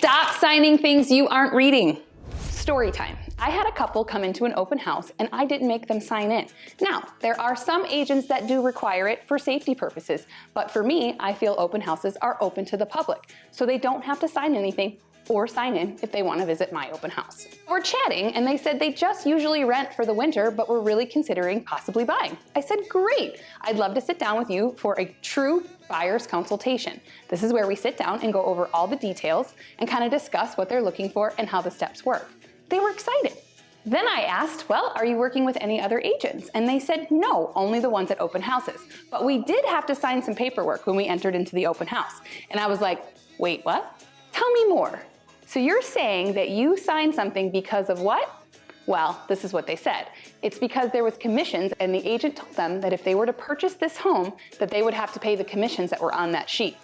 Stop signing things you aren't reading. Story time. I had a couple come into an open house and I didn't make them sign in. Now, there are some agents that do require it for safety purposes, but for me, I feel open houses are open to the public, so they don't have to sign anything or sign in if they want to visit my open house. We're chatting and they said they just usually rent for the winter, but were really considering possibly buying. I said, great, I'd love to sit down with you for a true buyer's consultation. This is where we sit down and go over all the details and kind of discuss what they're looking for and how the steps work. They were excited. Then I asked, well, are you working with any other agents? And they said, no, only the ones at open houses. But we did have to sign some paperwork when we entered into the open house. And I was like, wait, what? Tell me more. So you're saying that you signed something because of what? Well, this is what they said. It's because there was commissions and the agent told them that if they were to purchase this home, that they would have to pay the commissions that were on that sheet.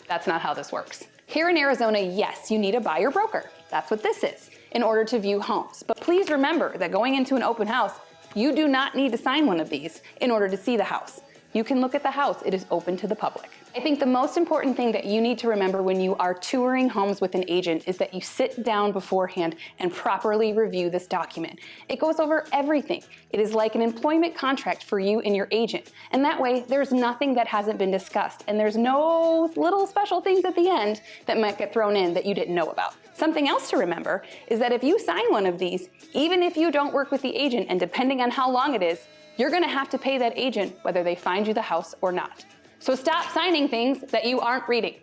That's not how this works. Here in Arizona, yes, you need a buyer broker. That's what this is, in order to view homes. But please remember that going into an open house, you do not need to sign one of these in order to see the house. You can look at the house, it is open to the public. I think the most important thing that you need to remember when you are touring homes with an agent is that you sit down beforehand and properly review this document. It goes over everything. It is like an employment contract for you and your agent. And that way, there's nothing that hasn't been discussed, and there's no little special things at the end that might get thrown in that you didn't know about. Something else to remember is that if you sign one of these, even if you don't work with the agent, and depending on how long it is, you're gonna have to pay that agent whether they find you the house or not. So stop signing things that you aren't reading.